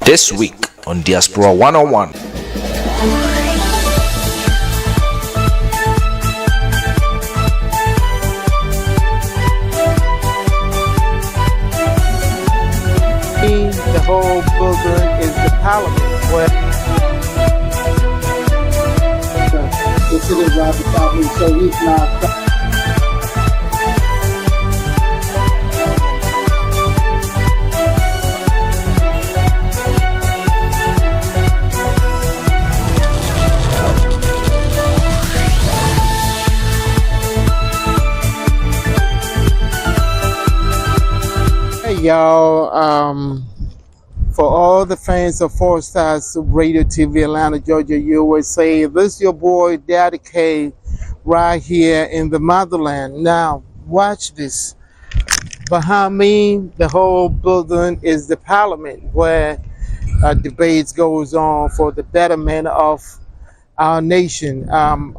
This week on Diaspora 101. The whole Bolga is the parliament where this is the parliament, so he's not. Hey y'all, for all the fans of Four Stars Radio TV, Atlanta, Georgia, USA, this is your boy Daddy K right here in the motherland. Now, watch this. Behind me, the whole building is the parliament where debates goes on for the betterment of our nation. I'm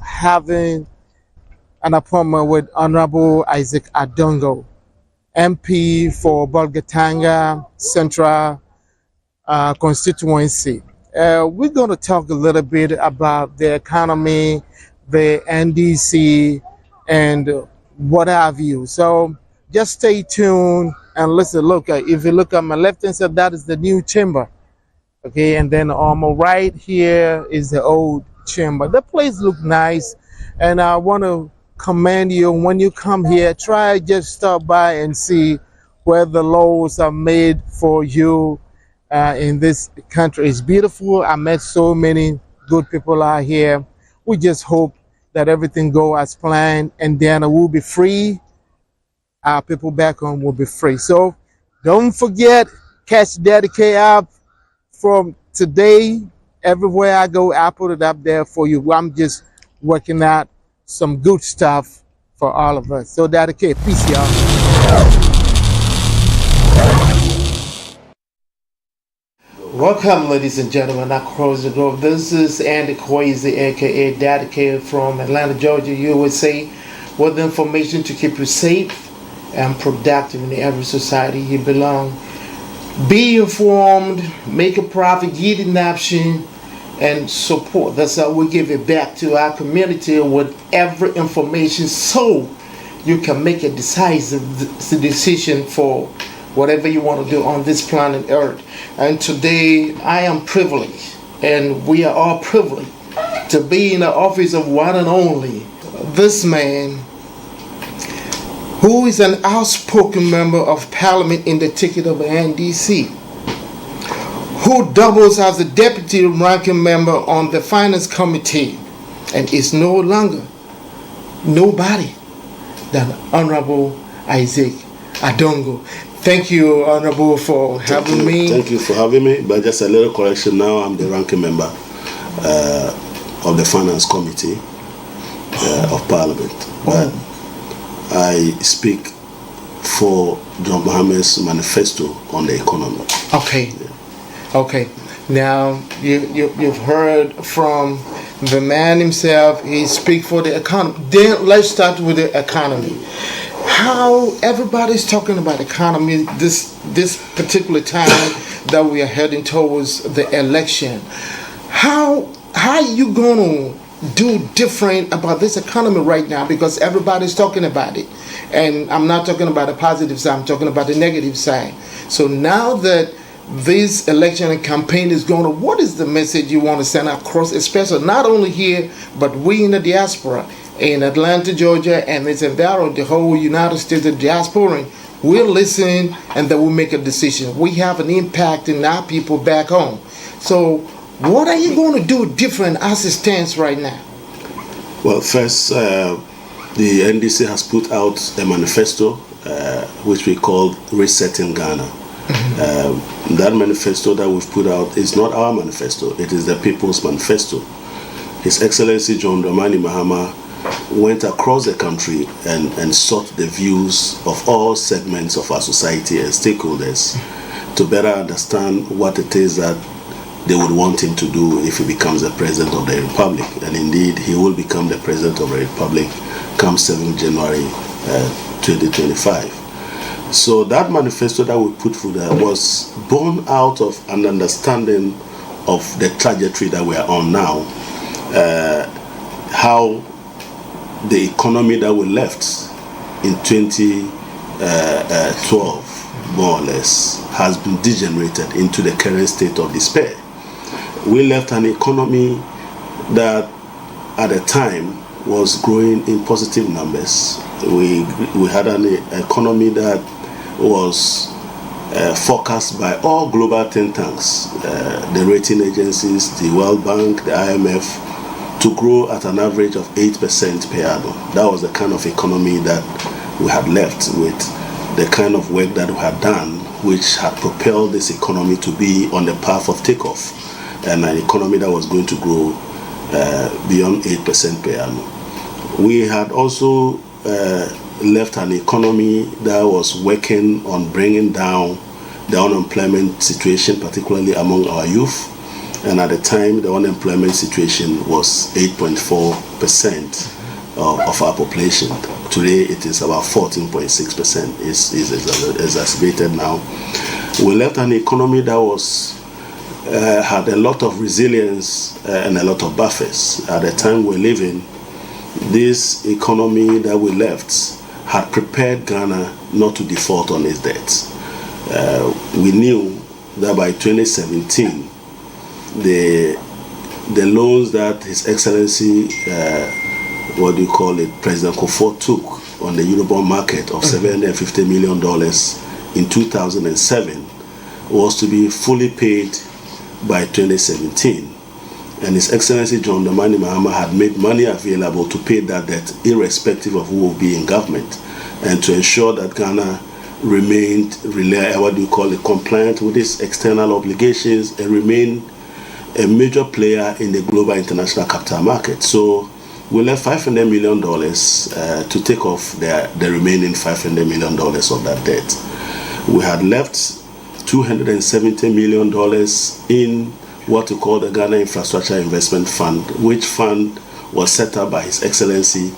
having an appointment with Honorable Isaac Adongo, MP for Bolgatanga Central constituency. We're going to talk a little bit about the economy, the NDC, and what have you. So just stay tuned and listen. Look, if you look at my left hand side, that is the new chamber. Okay, and then on my right here is the old chamber. The place looks nice, and I want to commend you when you come here. Try just stop by and see where the laws are made for you in this country. It's beautiful. I met so many good people out here. We just hope that everything go as planned, and then we'll be free. Our people back home will be free. So don't forget, catch Daddy K up from today. Everywhere I go, I put it up there for you. I'm just working out some good stuff for all of us. So Daddy K, peace, y'all. Welcome, ladies and gentlemen, across the globe. This is Andy Kwesi, aka Daddy K from Atlanta, Georgia, USA, with information to keep you safe and productive in every society you belong. Be informed, make a profit, get an option, and support. That's how we give it back to our community with every information, so you can make a decisive decision for whatever you want to do on this planet Earth. And today I am privileged, and we are all privileged, to be in the office of one and only this man, who is an outspoken member of parliament in the ticket of the NDC, who doubles as a deputy ranking member on the finance committee, and is no longer nobody than Honorable Isaac Adongo. Thank you, Honorable, for having me. Thank you for having me. But just a little correction now, I'm the ranking member of the finance committee of parliament. But I speak for John Mohammed's manifesto on the economy. Okay. Yeah. Okay, now you've heard from the man himself. He speaks for the economy. Then let's start with the economy. How everybody's talking about economy this particular time that we are heading towards the election. How are you gonna do different about this economy right now? Because everybody's talking about it, and I'm not talking about the positive side. I'm talking about the negative side. So now that this election and campaign is going on, what is the message you want to send across, especially not only here, but we in the diaspora, in Atlanta, Georgia, and its environment, the whole United States, the diaspora? We'll listen, and then we'll make a decision. We have an impact in our people back home. So what are you going to do different as it stands right now? Well, first, the NDC has put out a manifesto, which we call Resetting Ghana. That manifesto that we've put out is not our manifesto, it is the people's manifesto. His Excellency John Dramani Mahama went across the country and sought the views of all segments of our society and stakeholders to better understand what it is that they would want him to do if he becomes the President of the Republic. And indeed, he will become the President of the Republic come 7th January 2025. So that manifesto that we put through there was born out of an understanding of the trajectory that we are on now, how the economy that we left in 2012, more or less, has been degenerated into the current state of despair. We left an economy that at the time was growing in positive numbers. We had an economy that was forecast by all global think tanks, the rating agencies, the World Bank, the IMF, to grow at an average of 8% per annum. That was the kind of economy that we had left with, the kind of work that we had done, which had propelled this economy to be on the path of takeoff, and an economy that was going to grow beyond 8% per annum. We had also left an economy that was working on bringing down the unemployment situation, particularly among our youth. And at the time, the unemployment situation was 8.4% of our population. Today, it is about 14.6%. It's exacerbated now. We left an economy that was had a lot of resilience and a lot of buffers. At the time we're living, this economy that we left had prepared Ghana not to default on its debts. We knew that by 2017, the loans that His Excellency, President Kufuor took on the Eurobond market of $750 million in 2007 was to be fully paid by 2017. And His Excellency John Dramani Mahama had made money available to pay that debt, irrespective of who will be in government, and to ensure that Ghana remained compliant with its external obligations and remained a major player in the global international capital market. So we left $500 million to take off the remaining $500 million of that debt. We had left $270 million in what we call the Ghana Infrastructure Investment Fund, which fund was set up by His Excellency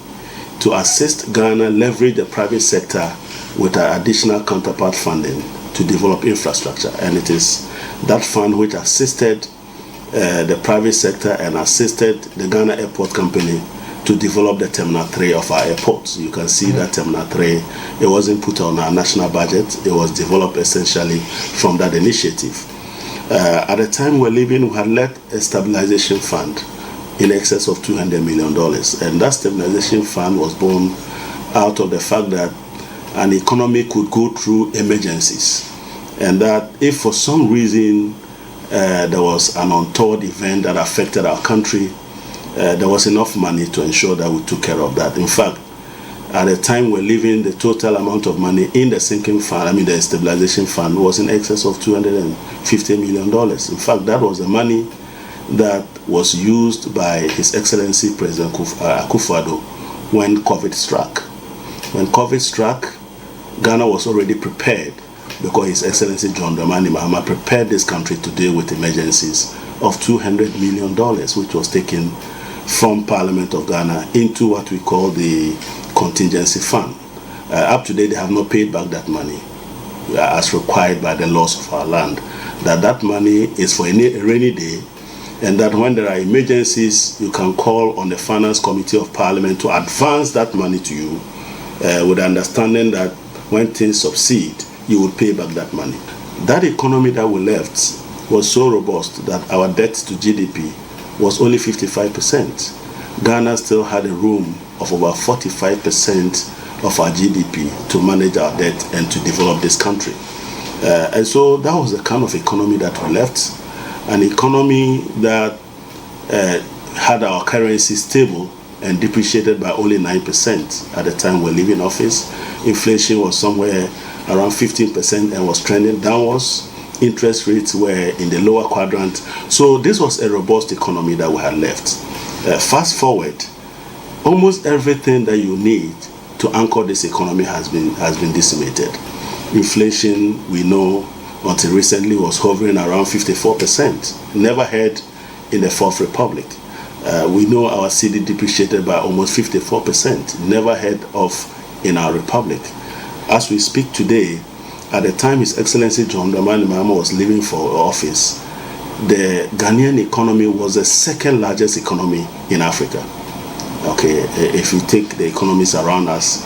to assist Ghana leverage the private sector with additional counterpart funding to develop infrastructure. And it is that fund which assisted the private sector and assisted the Ghana Airport Company to develop the Terminal 3 of our airports. You can see that Terminal 3, it wasn't put on our national budget. It was developed essentially from that initiative. At the time we're living, we had led a stabilization fund in excess of $200 million. And that stabilization fund was born out of the fact that an economy could go through emergencies. And that if for some reason there was an untoward event that affected our country, there was enough money to ensure that we took care of that. In fact, at the time we're living, the total amount of money in the sinking fund, the stabilization fund, was in excess of $250 million. In fact, that was the money that was used by His Excellency President Akufo-Addo when COVID struck. When COVID struck, Ghana was already prepared because His Excellency John Dramani Mahama prepared this country to deal with emergencies of $200 million, which was taken from Parliament of Ghana into what we call the contingency fund. Up to date, they have not paid back that money as required by the laws of our land. That money is for a rainy day, and that when there are emergencies, you can call on the Finance Committee of Parliament to advance that money to you with the understanding that when things subside, you will pay back that money. That economy that we left was so robust that our debt to GDP was only 55%. Ghana still had a room of about 45% of our GDP to manage our debt and to develop this country. And so that was the kind of economy that we left, an economy that had our currency stable and depreciated by only 9% at the time we were leaving office. Inflation was somewhere around 15% and was trending downwards. Interest rates were in the lower quadrant. So this was a robust economy that we had left. Fast forward, almost everything that you need to anchor this economy has been decimated. Inflation, we know, until recently was hovering around 54%. Never heard in the Fourth Republic. We know our cedi depreciated by almost 54%. Never heard of in our republic. as we speak today, at the time His Excellency John Dramani Mahama was leaving for office, the Ghanaian economy was the second largest economy in Africa. Okay, if you take the economies around us,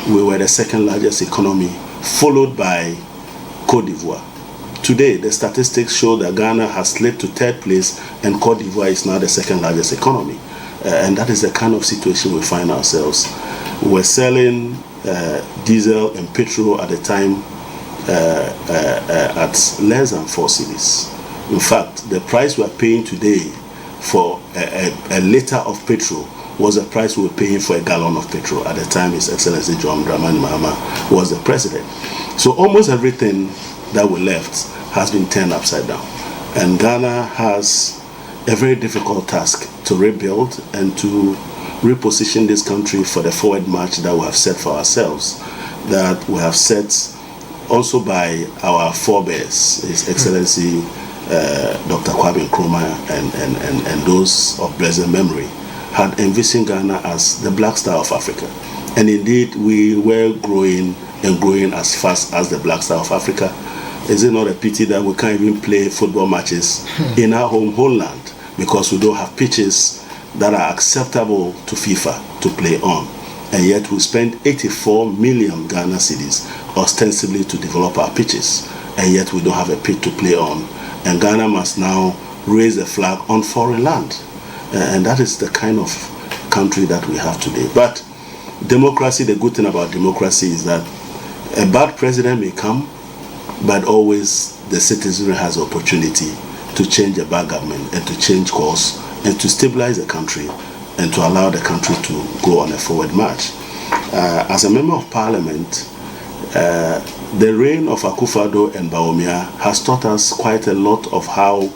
we were the second largest economy, followed by Cote d'Ivoire. Today, the statistics show that Ghana has slipped to third place and Cote d'Ivoire is now the second largest economy. And that is the kind of situation we find ourselves. We're selling diesel and petrol at the time at less than 4 cedis. In fact, the price we are paying today for a liter of petrol was the price we were paying for a gallon of petrol at the time His Excellency John Dramani Mahama was the president. So almost everything that we left has been turned upside down. And Ghana has a very difficult task to rebuild and to reposition this country for the forward march that we have set for ourselves, that we have set also by our forebears, His Excellency Dr. Kwame Nkrumah and those of blessed memory, had envisioned Ghana as the Black Star of Africa. And indeed, we were growing and growing as fast as the Black Star of Africa. Is it not a pity that we can't even play football matches in our homeland because we don't have pitches that are acceptable to FIFA to play on? And yet we spend 84 million Ghana cedis ostensibly to develop our pitches, and yet we don't have a pitch to play on. And Ghana must now raise the flag on foreign land. And that is the kind of country that we have today. But democracy, the good thing about democracy is that a bad president may come, but always the citizen has the opportunity to change a bad government and to change course and to stabilize the country and to allow the country to go on a forward march. As a member of parliament, the reign of Akufo-Addo and Bawumia has taught us quite a lot of how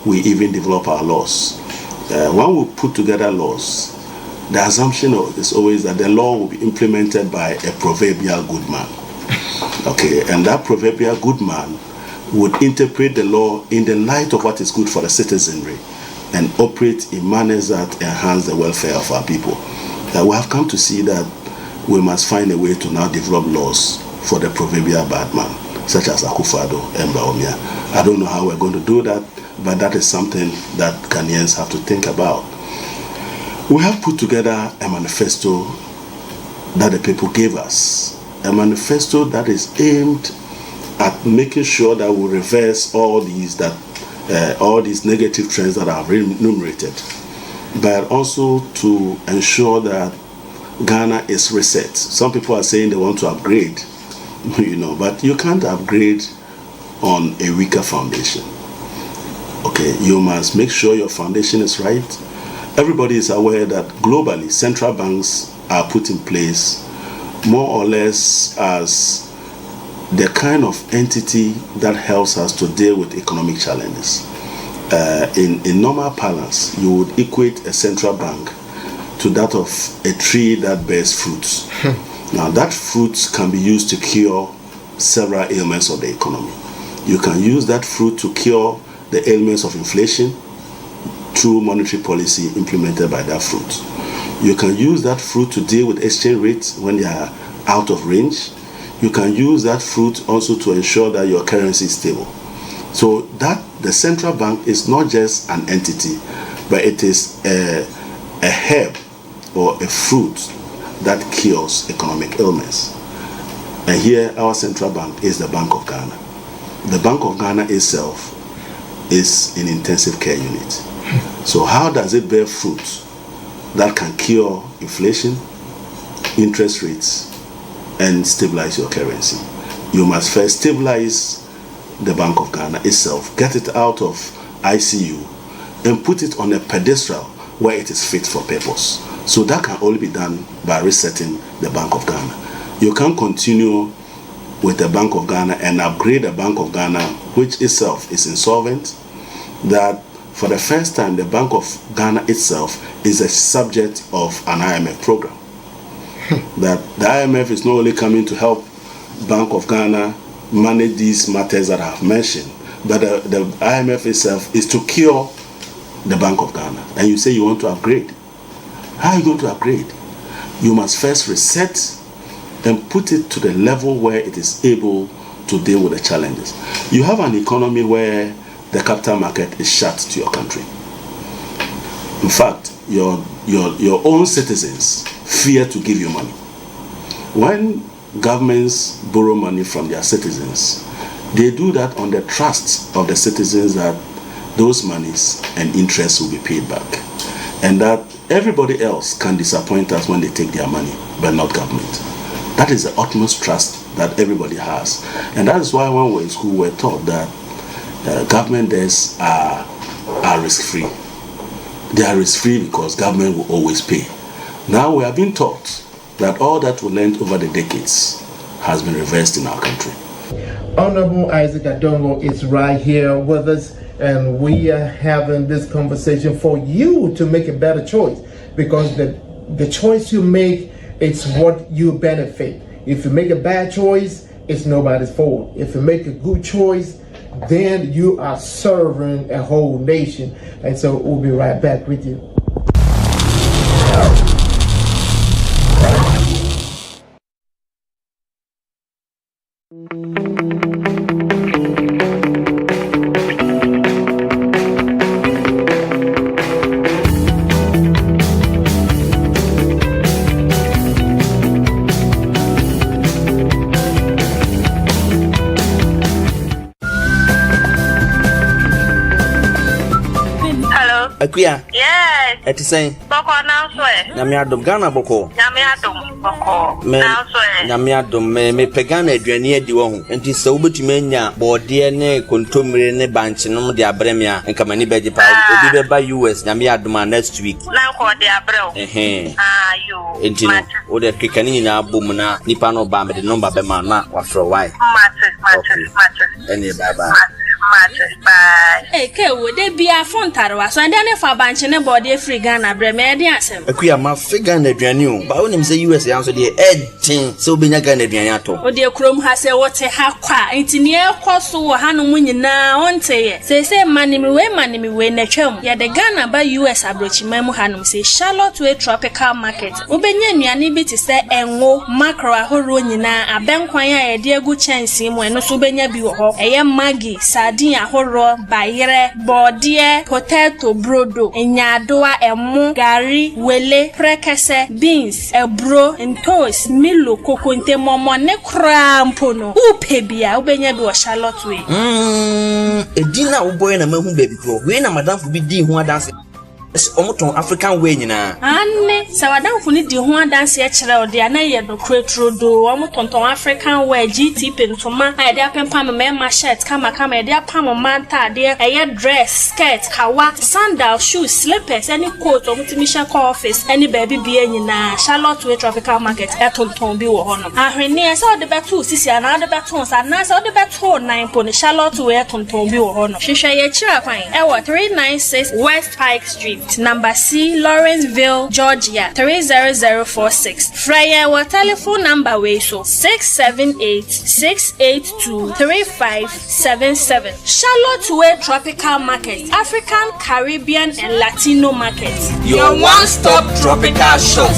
we even develop our laws. When we put together laws, the assumption is always that the law will be implemented by a proverbial good man. Okay, and that proverbial good man would interpret the law in the light of what is good for the citizenry and operate in manners that enhance the welfare of our people. We have come to see that we must find a way to now develop laws for the proverbial bad man, such as Akufo-Addo and Bawumia. I don't know how we're going to do that, but that is something that Ghanaians have to think about. We have put together a manifesto that the people gave us, a manifesto that is aimed at making sure that we reverse all these negative trends that are enumerated, but also to ensure that Ghana is reset. Some people are saying they want to upgrade, but you can't upgrade on a weaker foundation. Okay, you must make sure your foundation is right. Everybody is aware that globally, central banks are put in place more or less as the kind of entity that helps us to deal with economic challenges. In normal parlance, you would equate a central bank to that of a tree that bears fruits. Now, that fruit can be used to cure several ailments of the economy. You can use that fruit to cure the ailments of inflation through monetary policy implemented by that fruit. You can use that fruit to deal with exchange rates when they are out of range. You can use that fruit also to ensure that your currency is stable. So that the central bank is not just an entity, but it is a herb or a fruit that cures economic ailments. And here our central bank is the Bank of Ghana. The Bank of Ghana itself is an intensive care unit. So how does it bear fruit that can cure inflation, interest rates, and stabilize your currency? You must first stabilize the Bank of Ghana itself, get it out of ICU, and put it on a pedestal where it is fit for purpose. So that can only be done by resetting the Bank of Ghana. You can't continue with the Bank of Ghana and upgrade the Bank of Ghana, which itself is insolvent, that for the first time the Bank of Ghana itself is a subject of an IMF program. That the IMF is not only coming to help Bank of Ghana manage these matters that I have mentioned, but the IMF itself is to cure the Bank of Ghana. And you say you want to upgrade. How are you going to upgrade? You must first reset and put it to the level where it is able to deal with the challenges. You have an economy where the capital market is shut to your country. In fact, your own citizens fear to give you money. When governments borrow money from their citizens, they do that on the trust of the citizens that those monies and interest will be paid back, and that everybody else can disappoint us when they take their money, but not government. That is the utmost trust that everybody has, and that is why when we were in school we were taught that government debts are risk-free. They are risk-free because government will always pay. Now we have been taught that all that we learned over the decades has been reversed in our country. Honorable Isaac Adongo is right here with us, and we are having this conversation for you to make a better choice, because the choice you make is what you benefit. If you make a bad choice, it's nobody's fault. If you make a good choice, then you are serving a whole nation. And so we'll be right back with you. Akuya. Yes. Eti sen. Boko now swear. Nyame adom Ghana boko. Nyame adom boko. Now swear. Nyame adom me pegana aduane adi wo ho. Enti se wobetumi anya bode ne kontomire ne banche no de abremia enka mani beje pa obi be ba US nyame adom next week. Na ko de abreo. You. Enti no o de kekani nyina abom na nipa no ba me de number be ma na wa fro why. Matches. Any bye. Bye. Hey, Kewo, they be a fontarwa, so and then if a bunch in a body free Ghana, Bremedi answer. Akuya ma figure and aduane but when him say US answer the edging so be nya Ghana aduane ato. O de Chrome has a what a hakwa, it's near Cosso or Hanum na on say. Say, money me way, Nachum. Ya the Ghana by US abroach memo Hanum say, Charlotte to a tropical market. Ubenya Niani to say, and wo macro a horunina, a bankwaya, a dear good chance him when no subenya be a Maggie, Sardine, horror, bayre, bordie, potato, brodo, enyadoa, emu, gari, wele, prekese, beans, ebro, and toast, milo, kokunte, momo, ne crampono, upebia, ubenya do Charlotte way. A dinner boy na mahu baby pro. We na madam for be di ho dance. Omoton African way nyina. Anne, sawadam funi di ho dance e kire ode ana ye no kretro do. Omoton African way GT pentoma. I dey apempa me ma shirt kama e dey apam manta dey eye dress, skirt, kawa, sandal, shoes, slippers, any coat omutimi sha call office, any baby bia nyina. Charlotte way tropical market e tonton bi wo ho no. Ahwene e so de beto sisi ana de beto sa na so de beto 9 po ne Charlotte way tonton bi wo ho no. Hwehwe ye kire kwan e wo 396 West Pike Street. Number C, Lawrenceville, Georgia, 30046. Fryer, our telephone number way so 678-682-3577. Charlotte Way Tropical Market, African, Caribbean, and Latino market. Your one-stop tropical shop.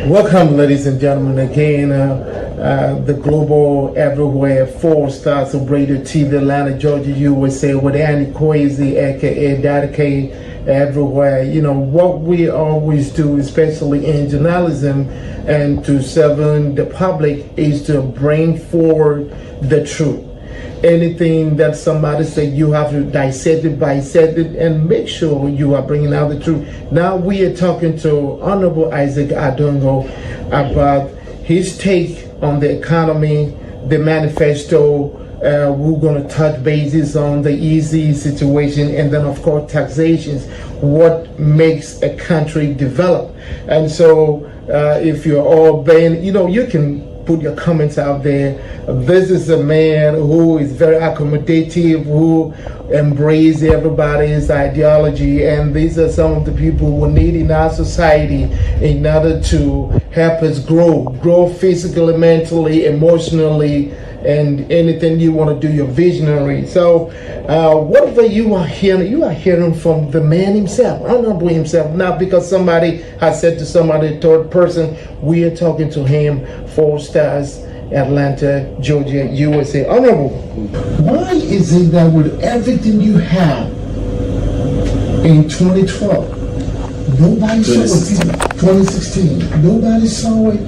Welcome, ladies and gentlemen, again. The Global Everywhere 4-Star Celebrated TV, Atlanta, Georgia, USA, with Annie Kwesi, aka Dady everywhere. You know, what we always do, especially in journalism and to serve the public, is to bring forward the truth. Anything that somebody said, you have to dissect it, bisect it, and make sure you are bringing out the truth. Now we are talking to Honorable Isaac Adongo about his take on the economy, the manifesto. We're going to touch bases on the easy situation, and then of course taxations, what makes a country develop. And so if you're all buying, you know, you can put your comments out there. This is a man who is very accommodative, who embraces everybody's ideology, and these are some of the people we need in our society in order to help us grow physically, mentally, emotionally, and anything you want to do, you're visionary. So whatever you are hearing from the man himself, honorable himself, not because somebody has said to somebody, third person. We are talking to him, 4 Stars, Atlanta, Georgia, USA. Honorable, why is it that with everything you have in 2012, nobody saw it, 2016, nobody saw it,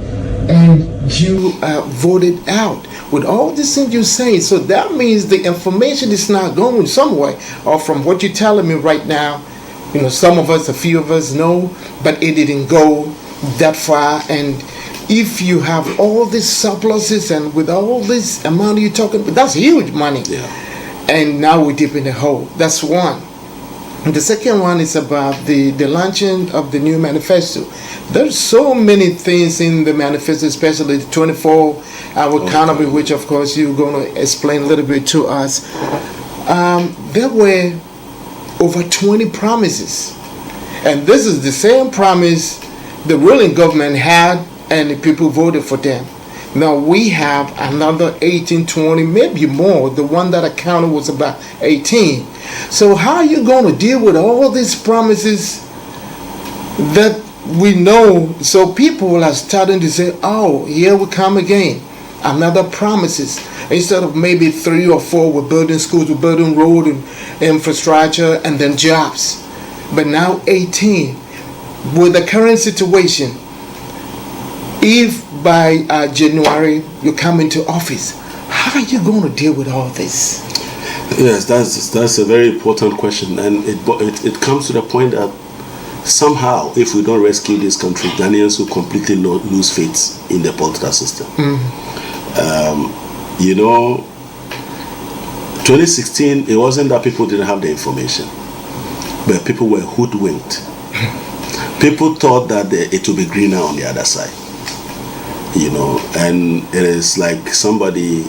and you voted out with all this thing you're saying? So that means the information is not going somewhere, or from what you're telling me right now, you know, some of us, a few of us know, but it didn't go that far. And if you have all these surpluses and with all this amount you're talking about, that's huge money. Yeah. And now we're deep in the hole. That's one. And the second one is about the launching of the new manifesto. There's so many things in the manifesto, especially the 24-hour economy, which of course you're going to explain a little bit to us. There were over 20 promises. And this is the same promise the ruling government had, and the people voted for them. Now we have another 18, 20, maybe more. The one that I counted was about 18. So how are you going to deal with all these promises that we know? So people are starting to say, oh, here we come again. Another promises. Instead of maybe 3 or 4, we're building schools, we're building road and infrastructure, and then jobs. But now 18. With the current situation, if by January you come into office, how are you going to deal with all this? Yes, that's a very important question, and it comes to the point that somehow, if we don't rescue this country, Ghanaians will completely lose faith in the political system. You know, 2016, it wasn't that people didn't have the information, but people were hoodwinked. People thought that it would be greener on the other side, you know, and it is like somebody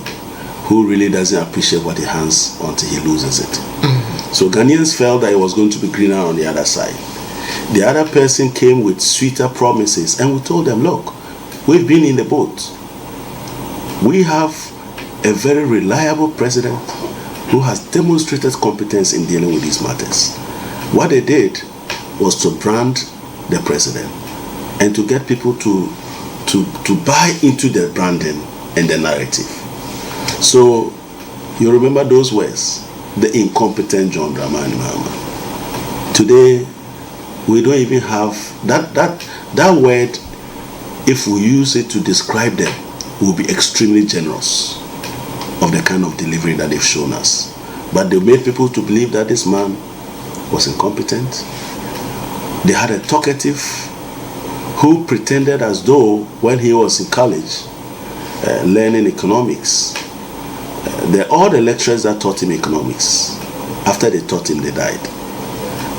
who really doesn't appreciate what he has until he loses it. So Ghanaians felt that it was going to be greener on the other side. The other person came with sweeter promises, and we told them, look, we've been in the boat. We have a very reliable president who has demonstrated competence in dealing with these matters. What they did was to brand the president and to get people to buy into the branding and the narrative. So you remember those words, the incompetent John Dramani Mahama. Today we don't even have that word. If we use it to describe them, we'll be extremely generous of the kind of delivery that they've shown us. But they made people to believe that this man was incompetent. They had a talkative who pretended as though when he was in college learning economics, all the lecturers that taught him economics, after they taught him, they died.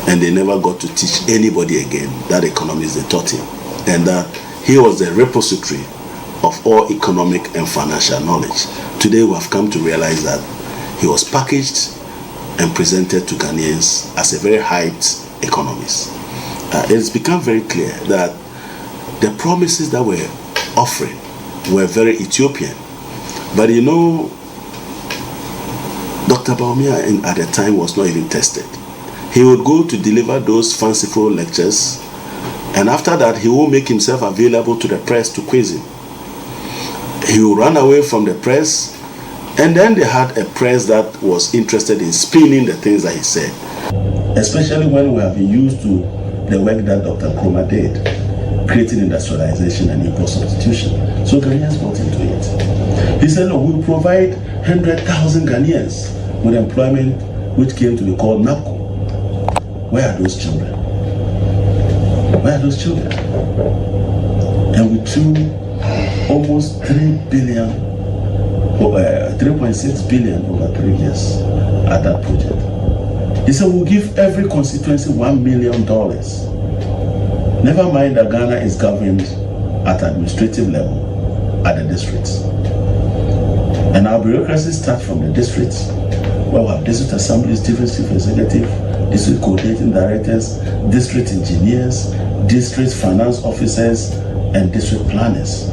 And they never got to teach anybody again that economics they taught him. And that he was the repository of all economic and financial knowledge. Today we have come to realize that he was packaged and presented to Ghanaians as a very hyped economist. It's become very clear that the promises that we're offering were very Ethiopian. But you know, Dr. Baumia at the time was not even tested. He would go to deliver those fanciful lectures, and after that he will make himself available to the press to quiz him. He will run away from the press, and then they had a press that was interested in spinning the things that he said. Especially when we have been used to the work that Dr. Nkrumah did, creating industrialization and import substitution. So Ghanaians bought into it. He said, no, we'll provide 100,000 Ghanaians with employment, which came to be called NAPCO. Where are those children? Where are those children? And we threw almost 3.6 billion over 3 years at that project. He said, we'll give every constituency $1 million. Never mind that Ghana is governed at administrative level, at the districts. And our bureaucracy starts from the districts, where we have district assemblies, district chief executive, district coordinating directors, district engineers, district finance officers, and district planners,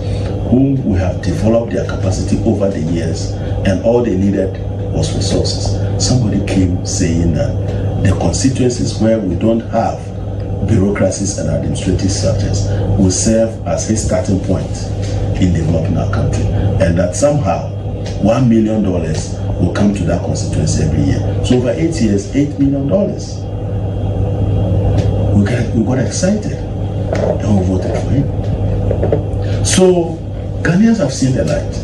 whom we have developed their capacity over the years, and all they needed was resources. Somebody came saying that the constituencies where we don't have bureaucracies and administrative structures will serve as a starting point in developing our country, and that somehow $1 million will come to that constituency every year. So over 8 years, $8 million. We got excited and we voted for him. So Ghanaians have seen the light.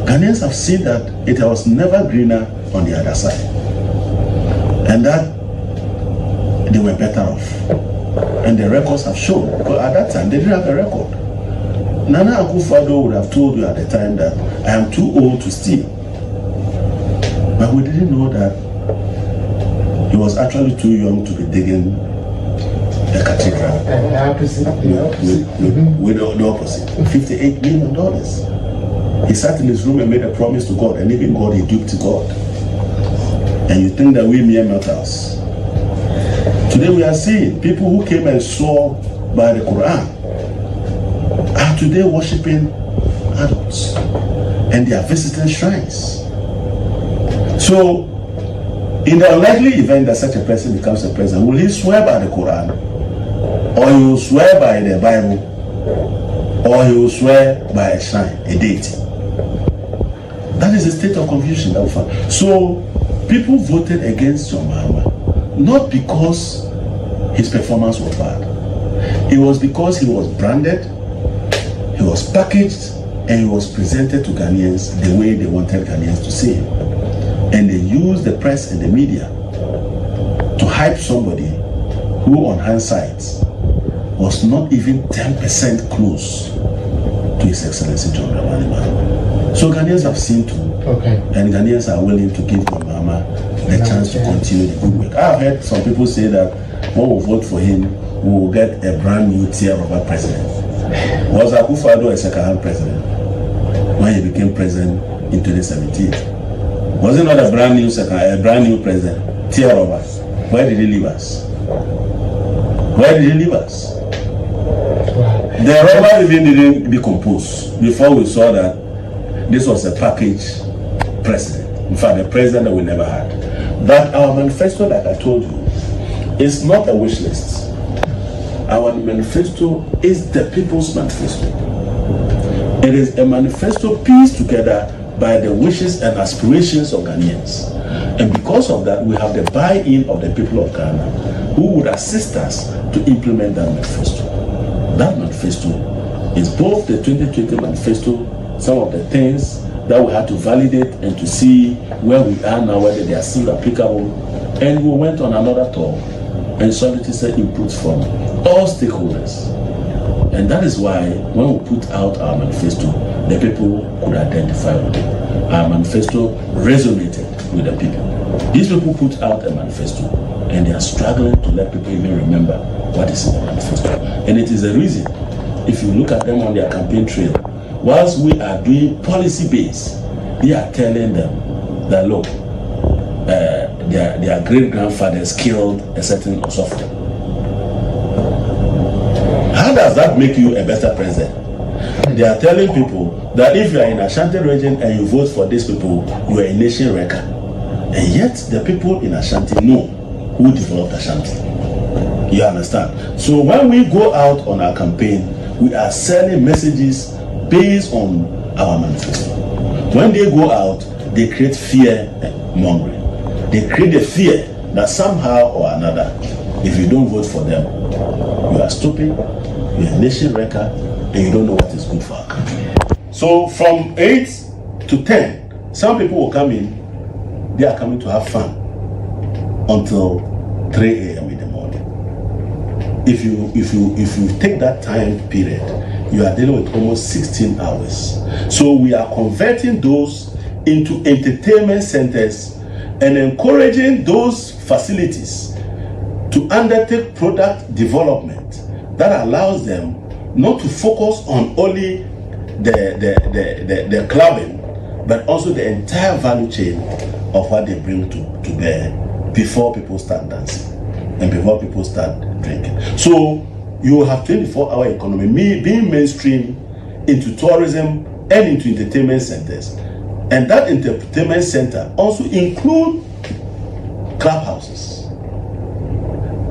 Ghanaians have seen that it was never greener on the other side, and that they were better off. And the records have shown, because at that time they didn't have a record. Nana Akufo-Addo would have told you at the time that I am too old to steal. But we didn't know that he was actually too young to be digging a cathedral. With the opposite. $58 million. He sat in his room and made a promise to God, and even God, he duped God. And you think that we mere mortals. Today we are seeing people who came and swore by the Quran are today worshipping adults, and they are visiting shrines. So, in the unlikely event that such a person becomes a president, will he swear by the Quran, or he will swear by the Bible, or he will swear by a shrine, a deity? That is the state of confusion that we find. So, people voted against John Mahama, not because his performance was bad. It was because he was branded, he was packaged, and he was presented to Ghanaians the way they wanted Ghanaians to see him. And they used the press and the media to hype somebody who, on hindsight, was not even 10% close to His Excellency John Dramani Mahama. So Ghanaians have seen too, and Ghanaians are willing to give John Mahama the chance to continue the good work. I've heard some people say that when we vote for him, we will get a brand new tier of a president. Was Akufo-Addo a second-hand president when he became president in 2017? Was it not a brand new president? Tier of us. Where did he leave us? Where did he leave us? The rubber even didn't decompose before we saw that this was a package president. In fact, the president that we never had. But our manifesto, like I told you, is not a wish list. Our manifesto is the people's manifesto. It is a manifesto pieced together by the wishes and aspirations of Ghanaians. And because of that, we have the buy-in of the people of Ghana who would assist us to implement that manifesto. That manifesto is both the 2020 manifesto, some of the things that we had to validate and to see where we are now, whether they are still applicable. And we went on another tour and solicited inputs from all stakeholders. And that is why when we put out our manifesto, the people could identify with it. Our manifesto resonated with the people. These people put out a manifesto and they are struggling to let people even remember what is in the manifesto. And it is a reason, if you look at them on their campaign trail, whilst we are doing policy based, they are telling them that look, their great grandfathers killed a certain Osofo. How does that make you a better president? They are telling people that if you are in Ashanti region and you vote for these people, you are a nation wrecker. And yet the people in Ashanti know who developed Ashanti. You understand? So when we go out on our campaign, we are selling messages based on our manifesto. When they go out, they create fear mongering. They create the fear that somehow or another, if you don't vote for them, you are stupid, you are a nation wrecker, and you don't know what is good for our country. So from 8 to 10, some people will come in, they are coming to have fun until 3 a.m. in the morning. If you take that time period, you are dealing with almost 16 hours. So we are converting those into entertainment centers and encouraging those facilities to undertake product development that allows them not to focus on only the clubbing, but also the entire value chain of what they bring to bear before people start dancing and before people start drinking. So you have 24-hour economy being mainstream into tourism and into entertainment centers. And that entertainment center also include clubhouses.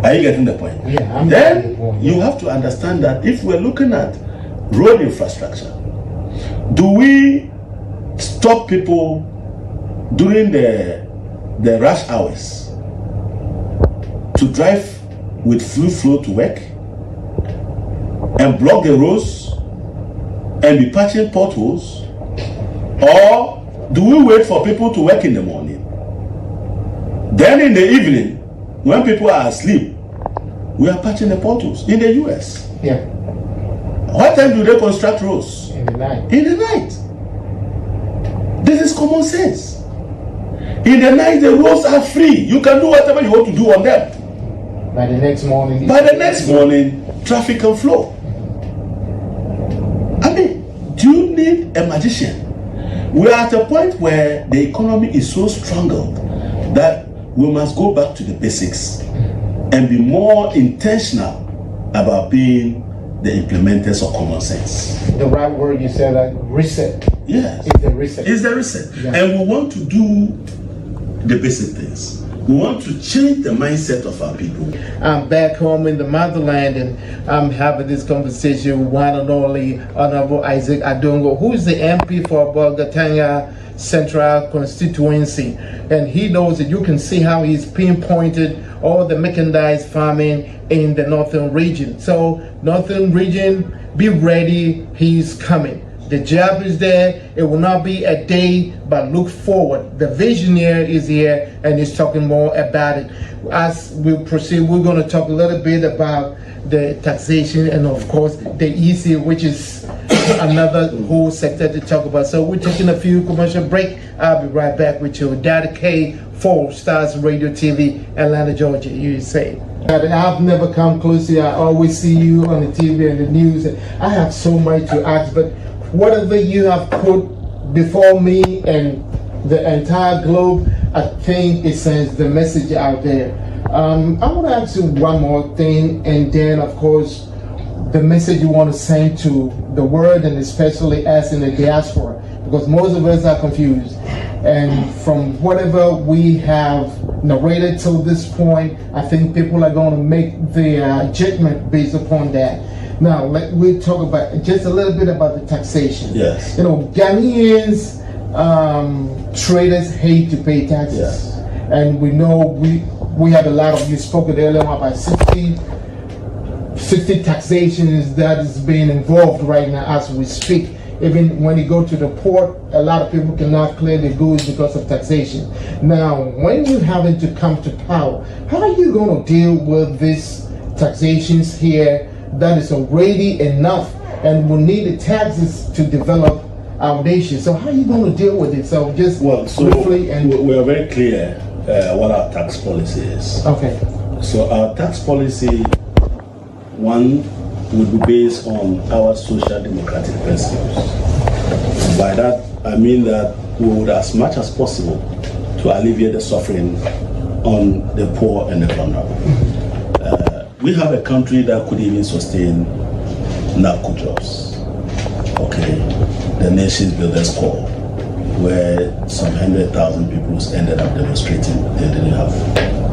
Are you getting the point? Yeah. Then you have to understand that if we're looking at road infrastructure, do we stop people during the rush hours to drive with full flow to work and block the roads and be patching potholes? Or do we wait for people to work in the morning? Then in the evening, when people are asleep, we are patching the potholes in the US. Yeah. What time do they construct roads? In the night. In the night. This is common sense. In the night, the roads are free. You can do whatever you want to do on them. By the next morning. Traffic can flow. I mean, do you need a magician? We are at a point where the economy is so strangled that we must go back to the basics and be more intentional about being the implementers of common sense. The right word you said, like reset. Yes. It's the reset. It's the reset. Yeah. And we want to do the basic things. We want to change the mindset of our people. I'm back home in the motherland and I'm having this conversation with one and only Honorable Isaac Adongo, who is the MP for Bolgatanga Central Constituency. And he knows that you can see how he's pinpointed all the mechanized farming in the northern region. So northern region, be ready, he's coming. The job is there. It will not be a day, but look forward. The visionary is here and he's talking more about it. As we proceed, we're going to talk a little bit about the taxation and of course the EC, which is another whole sector to talk about. So we're taking a few commercial break. I'll be right back with you. Dady K, 4 Stars Radio TV, Atlanta, Georgia, USA. I've never come close here. I always see you on the TV and the news. I have so much to ask, but whatever you have put before me and the entire globe, I think it sends the message out there. I want to ask you one more thing, and then of course the message you want to send to the world, and especially us in the diaspora, because most of us are confused. And from whatever we have narrated till this point, I think people are going to make their judgment based upon that. Now, we'll talk about just a little bit about the taxation. Yes. You know, Ghanaians, traders hate to pay taxes. Yes. And we know we have a lot of, you spoke earlier about 60 taxations that is being involved right now as we speak. Even when you go to the port, a lot of people cannot clear the goods because of taxation. Now, when you having to come to power, how are you going to deal with these taxations here that is already enough, and we need the taxes to develop our nation? So how are you going to deal with it? So just briefly. And we are very clear what our tax policy is. Okay. So our tax policy, one, would be based on our social democratic principles. By that, I mean that we would, as much as possible, to alleviate the suffering on the poor and the vulnerable. We have a country that could even sustain narco jobs. Okay, the Nations Builders Corps, where some 100,000 people ended up demonstrating, they didn't have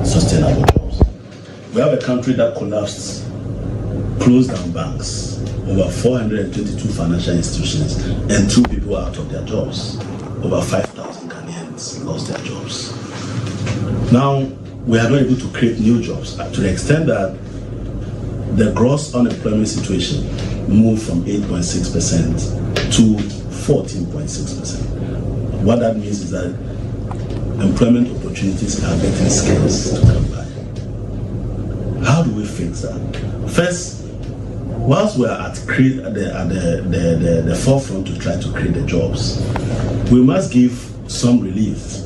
sustainable jobs. We have a country that collapsed, closed down banks, over 422 financial institutions, and 2 people are out of their jobs. Over 5,000 Ghanaians lost their jobs. Now, we are not able to create new jobs to the extent that the gross unemployment situation moved from 8.6% to 14.6%. What that means is that employment opportunities are getting scarce to come by. How do we fix that? First, whilst we are at the forefront to try to create the jobs, we must give some relief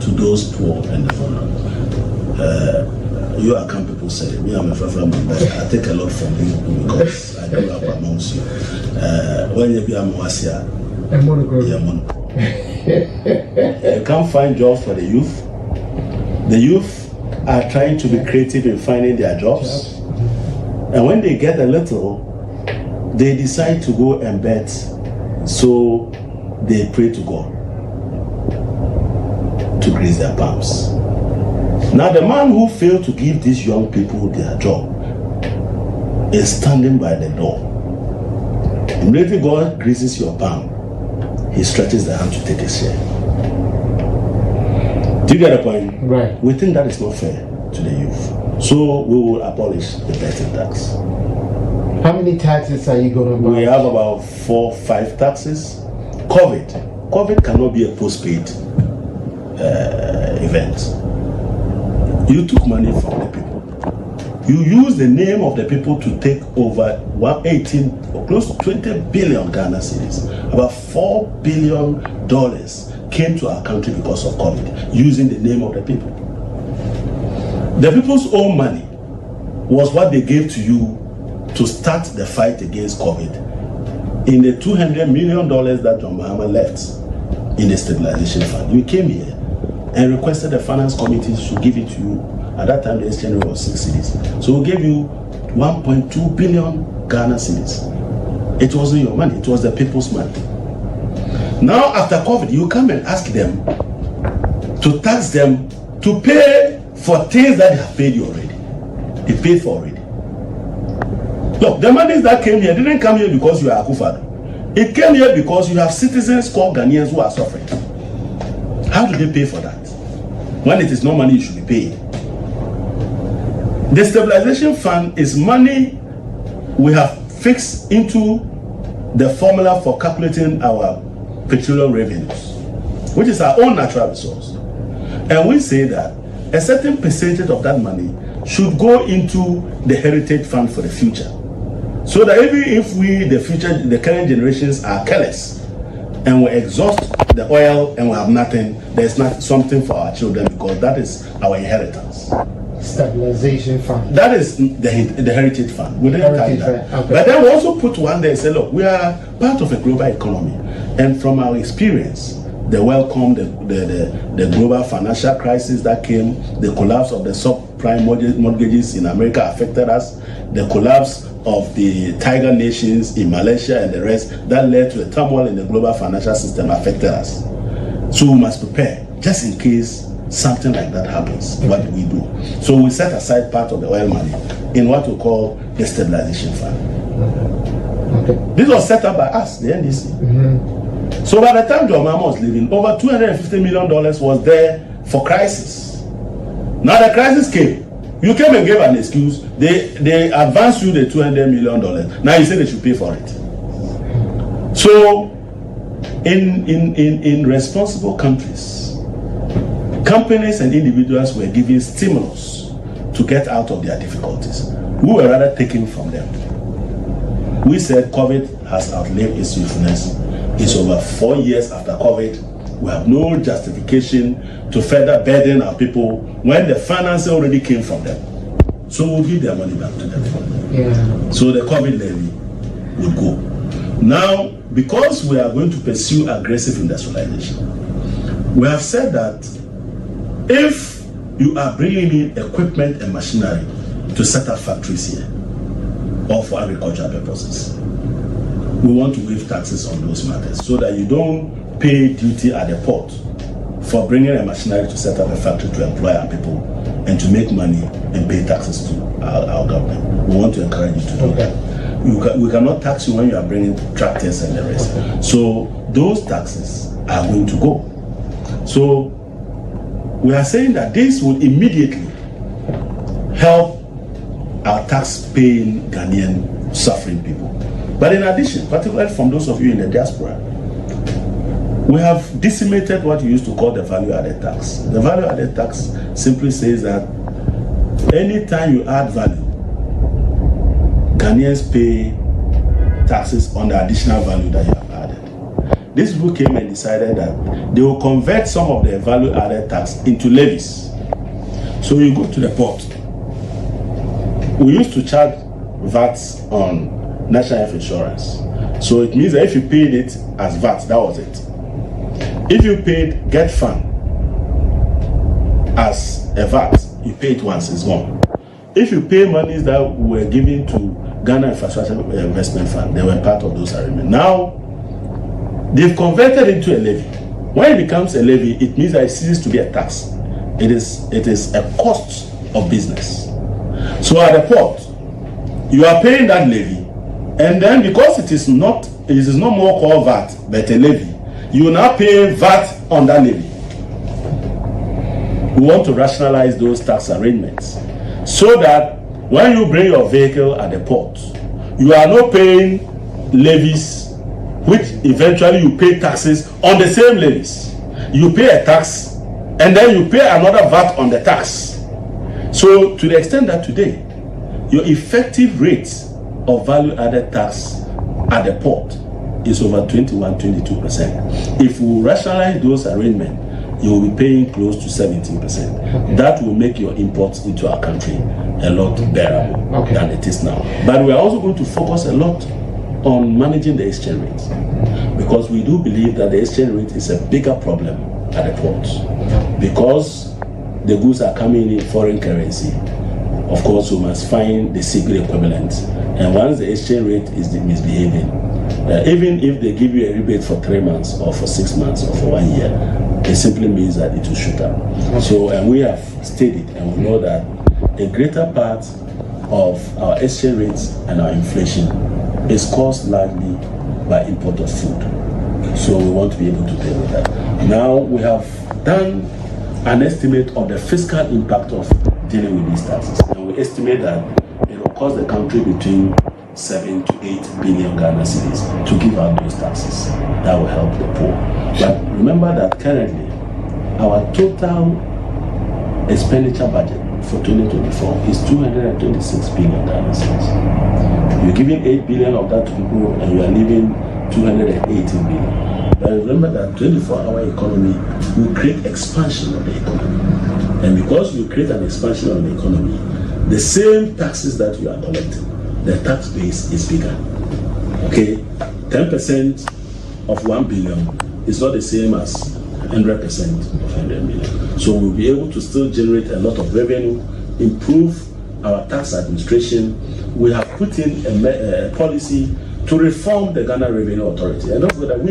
to those poor and the vulnerable. You Akan people said it. Me, I'm a friend, but I take a lot from you because I grew up amongst you. When you be a Moasia, you can't find jobs for the youth. The youth are trying to be creative in finding their jobs. And when they get a little, they decide to go and bet. So they pray to God to grace their palms. Now the man who failed to give these young people their job is standing by the door. Immediately God graces your palm, he stretches the hand to take a share. Do you get the point? Right. We think that is not fair to the youth. So we will abolish the betting tax. How many taxes are you going to abolish? We have about 4-5 taxes. COVID cannot be a postpaid event. You took money from the people. You used the name of the people to take over 118 or close to 20 billion Ghana cedis. About $4 billion came to our country because of COVID, using the name of the people. The people's own money was what they gave to you to start the fight against COVID. In the $200 million that John Mahama left in the stabilization fund, you came here and requested the finance committee to give it to you. At that time, the exchange rate was 6 cedis. So we gave you 1.2 billion Ghana cedis. It wasn't your money, it was the people's money. Now, after COVID, you come and ask them to tax them to pay for things that they have paid you already. They paid for already. Look, the monies that came here didn't come here because you are Akufado. It came here because you have citizens called Ghanaians who are suffering. How do they pay for that? When it is no money, you should be paid. The stabilization fund is money we have fixed into the formula for calculating our petroleum revenues, which is our own natural resource. And we say that a certain percentage of that money should go into the heritage fund for the future. So that even if the current generations are careless and we exhaust the oil and we have nothing, there's not something for our children because that is our inheritance. Stabilization fund. That is the heritage fund. We didn't tie that. Okay. But then we also put one there and say, look, we are part of a global economy. And from our experience, the global financial crisis that came, the collapse of the subprime mortgages in America affected us, the collapse of the tiger nations in Malaysia and the rest, that led to a turmoil in the global financial system affected us. So we must prepare, just in case something like that happens. What do we do? So we set aside part of the oil money in what we call the stabilization fund. Okay. This was set up by us, the NDC. So by the time John Mahama was leaving, over $250 million was there for crisis. Now the crisis came. You came and gave an excuse. They advanced you the $200 million. Now you say they should pay for it. So in responsible countries, companies and individuals were given stimulus to get out of their difficulties. We were rather taken from them. We said COVID has outlived its usefulness. It's over 4 years after COVID. We have no justification to further burden our people when the finance already came from them. So we'll give their money back to them. Yeah. So the COVID levy would go. Now, because we are going to pursue aggressive industrialization, we have said that if you are bringing in equipment and machinery to set up factories here or for agricultural purposes, we want to waive taxes on those matters so that you don't pay duty at the port for bringing a machinery to set up a factory to employ our people and to make money and pay taxes to our government. We want to encourage you to do that. We cannot tax you when you are bringing tractors and the rest. So those taxes are going to go. So we are saying that this will immediately help our tax-paying Ghanaian suffering people. But in addition, particularly from those of you in the diaspora, we have decimated what we used to call the value-added tax. The value-added tax simply says that anytime you add value, Ghanaians pay taxes on the additional value that you have added. These people came and decided that they will convert some of the value-added tax into levies. So you go to the port we used to charge VAT on national health insurance. So it means that if you paid it as VAT, that was it. If you paid Get Fund as a VAT, you pay it once, it's gone. If you pay monies that were given to Ghana Infrastructure Investment Fund, they were part of those arrangements. Now, they've converted it into a levy. When it becomes a levy, it means that it ceases to be a tax. It is a cost of business. So at the port, you are paying that levy, and then because it is no more called VAT, but a levy, you now pay VAT on that levy. We want to rationalize those tax arrangements so that when you bring your vehicle at the port, you are not paying levies, which eventually you pay taxes on the same levies. You pay a tax, and then you pay another VAT on the tax. So to the extent that today, your effective rate of value-added tax at the port is over 21-22%. If we rationalize those arrangements, you will be paying close to 17%. Okay. That will make your imports into our country a lot bearable than it is now. But we are also going to focus a lot on managing the exchange rate, because we do believe that the exchange rate is a bigger problem at the ports, because the goods are coming in foreign currency. Of course, we must find the secret equivalent, and once the exchange rate is misbehaving, even if they give you a rebate for 3 months or for 6 months or for 1 year, it simply means that it will shoot up. So, and we have studied and we know that a greater part of our exchange rates and our inflation is caused largely by import of food. So we want to be able to deal with that. Now we have done an estimate of the fiscal impact of dealing with these taxes, and we estimate that it will cost the country between 7 to 8 billion Ghana cedis to give out those taxes. That will help the poor. But remember that currently our total expenditure budget for 2024 is 226 billion Ghana cedis. You're giving 8 billion of that to people, and you are leaving 218 billion. But remember that 24-hour economy will create expansion of the economy. And because you create an expansion of the economy, the same taxes that you are collecting, the tax base is bigger. Okay, 10% of 1 billion is not the same as 100% of 100 million. So we'll be able to still generate a lot of revenue, improve our tax administration. We have put in a policy to reform the Ghana Revenue Authority. And don't forget that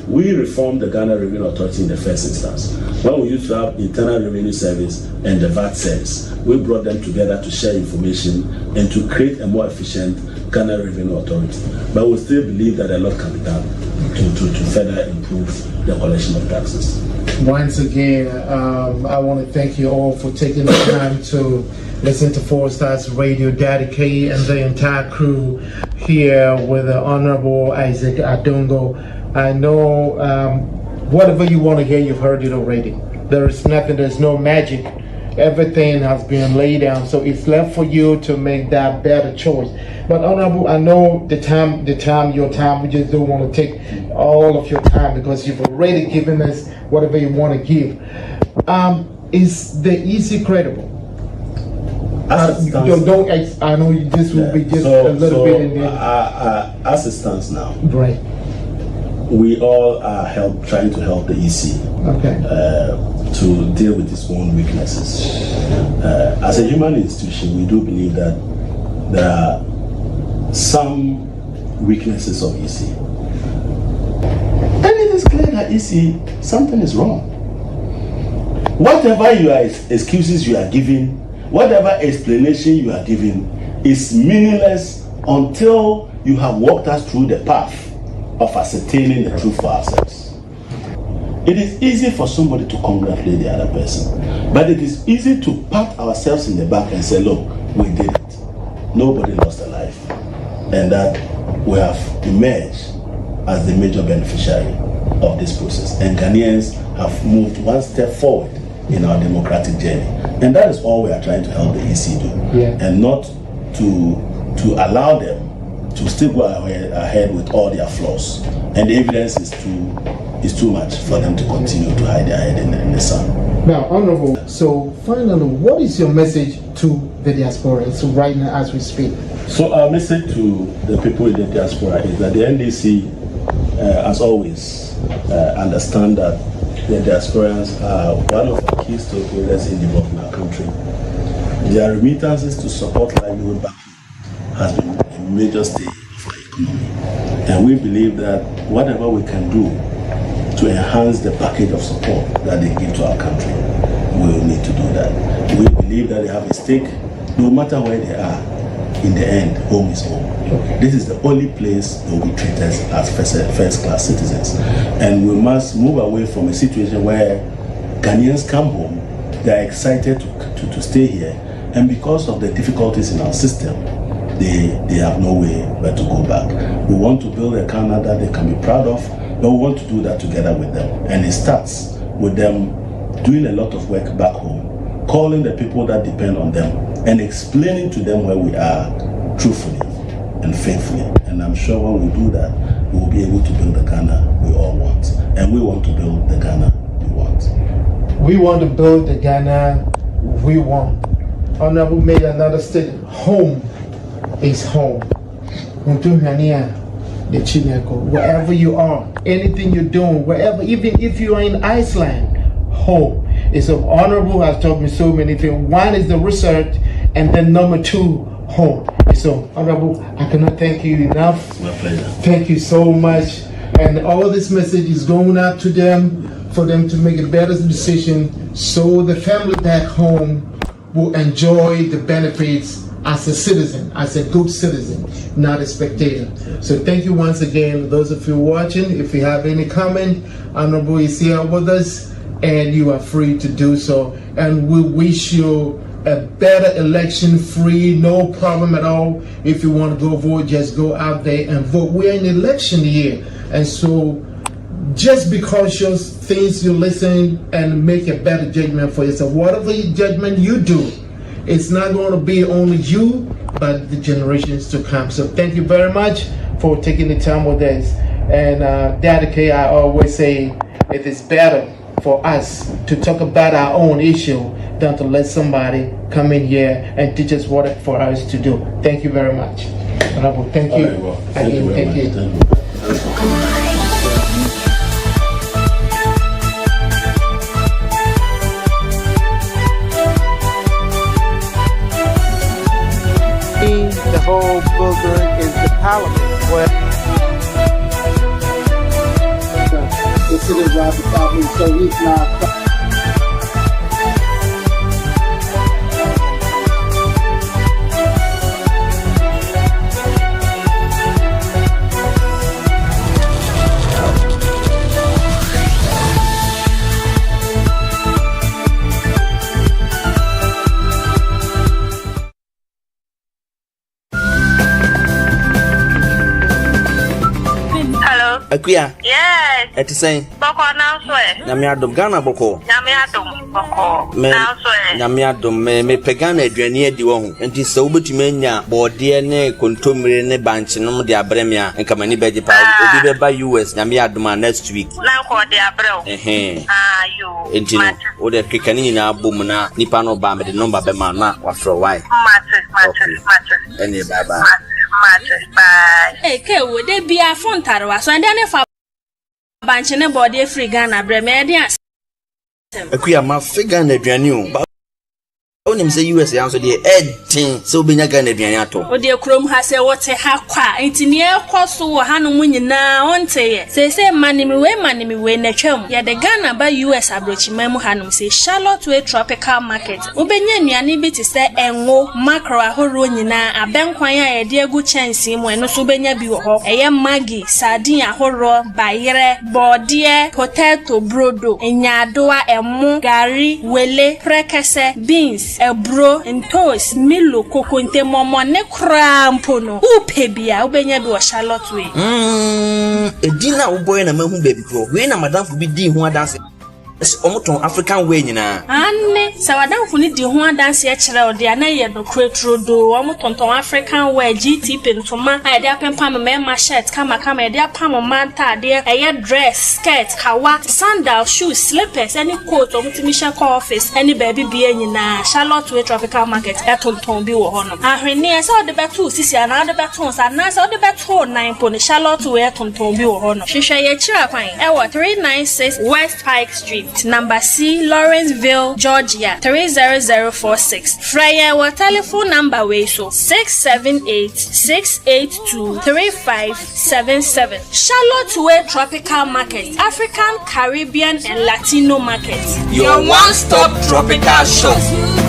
we reformed the Ghana Revenue Authority in the first instance. When we used to have Internal Revenue Service and the VAT Service, we brought them together to share information and to create a more efficient Ghana Revenue Authority. But we still believe that a lot can be done to further improve the collection of taxes. Once again, I want to thank you all for taking the time to listen to 4 Stars Radio, Dady K and the entire crew here with the Honorable Isaac Adongo. I know whatever you want to hear, you've heard it already. There is nothing, there's no magic. Everything has been laid down, so it's left for you to make that better choice. But Honorable, I know your time, we just don't want to take all of your time because you've already given us whatever you want to give. Is the EC credible? I know this will be just a little bit in there. As it stands now, right, we all are trying to help the EC to deal with its own weaknesses. As a human institution, we do believe that there are some weaknesses of EC. And it is clear that EC, something is wrong. Whatever excuses you are giving, whatever explanation you are giving is meaningless until you have walked us through the path of ascertaining the truth for ourselves. It is easy for somebody to congratulate the other person, but it is easy to pat ourselves in the back and say, look, we did it. Nobody lost a life. And that we have emerged as the major beneficiary of this process. And Ghanaians have moved one step forward in our democratic journey. And that is all we are trying to help the EC do. And not to allow them to still go ahead with all their flaws. And the evidence is too much for them to continue to hide their head in the sun. Now, Honorable, So finally, what is your message to the diaspora? So right now as we speak. So our message to the people in the diaspora is that the NDC, as always, understand that the diasporans are one of the key stakeholders in developing our country. Their remittances to support livelihood back home has been a major stage of our economy. And we believe that whatever we can do to enhance the package of support that they give to our country, we will need to do that. We believe that they have a stake, no matter where they are. In the end, home is home. Okay. This is the only place they will be treated as first-class citizens. And we must move away from a situation where Ghanaians come home, they are excited to stay here, and because of the difficulties in our system, they have no way but to go back. We want to build a Canada that they can be proud of, but we want to do that together with them. And it starts with them doing a lot of work back home, calling the people that depend on them, and explaining to them where we are truthfully and faithfully. And I'm sure when we do that, we will be able to build the Ghana we all want. And we want to build the Ghana we want. We want to build the Ghana we want. Honorable made another statement. Home is home. Wherever you are, anything you're doing, wherever, even if you are in Iceland, home. It's so honorable, has taught me so many things. One is the research, and then number two, home. So honorable, I cannot thank you enough. My pleasure. Thank you so much. And all this message is going out to them for them to make a better decision so the family back home will enjoy the benefits as a citizen, as a good citizen, not a spectator. So thank you once again, those of you watching. If you have any comment, honorable is here with us, and you are free to do so. And we wish you a better election, free, no problem at all. If you want to go vote, just go out there and vote. We're in election year, and so just be cautious, things you listen, and make a better judgment for yourself. Whatever judgment you do, it's not going to be only you, but the generations to come. So thank you very much for taking the time with us. And Dady, I always say it is better for us to talk about our own issue than to let somebody come in here and teach us what for us to do. Thank you very much. Honorable, thank you. Right, well, thank you very much. you. Thank you. The whole Bolga is the parliament where the city of the parliament, so he's not. Akuya. Yes. Eti say. Boko now swear. Nyame adom Ghana boko. Nyame adom boko. Now swear. Nyame adom me pegana aduane adi wo ho. Enti se wobetumi anya bode ne kontomire ne banche no de abremia enka mani beje pa obi be ba US nyame adom next week. Na ko de abrel. You. Enti no wo de kekani nyina abom na nipa no ba me de number be ma na wa fro why. Matter. Eni bye. Bye. Hey, wo de bia fontare wa so ande ne fa banche ne body free Ghana breme de asem. Akuya ma figure na aduane o. Onim say US yanso de edin so benya Ghana aduane ato. O de krom ha se wote ha kwa enti ne ekoso wo hanom nyina onte ye. Se manimi we na twam. Ya de Ghana ba US abrochima mu hanom se Charlotte Way Tropical Market. Obenya nnuane bi te se enwo, macro ahoro nyina abenkwan a ye de egu chansi mu eno so benya bi wo ho. Eye magi, sardine ahoro, bayere, bode, potato, brodo, enyadoa, emu, gari, wele, prekese, beans, ebro, entos, milo, kokonte, momo, ne krampo no. Upe bia, ubenya bi wo Charlotte Way. Edina uboy na mehu baby ko. We na madam fu bi di ho adanse. omoton African way nyina anne sawadamfo ni di ho adanse e kire ode ana ye no kretrodo omotonton African way GT pentoma ayede apempa me shirt kama yede apam manta de eye dress skirt kawa sandal shoes slippers any coat omutimisha office any baby bia nyina Charlotte Way Tropical Market etonton bi wo hono ahwene e so de beto sisi ana de beto sa na so de beto 9 po ne Charlotte Way etonton bi wo hono hwehwe ye kire kwan e wo 396 West Pike Street number C Lawrenceville Georgia 30046 Fryer wa telephone number we so 678-682-3577 Charlotte Way Tropical Market African, Caribbean and Latino market. Your one-stop tropical shop.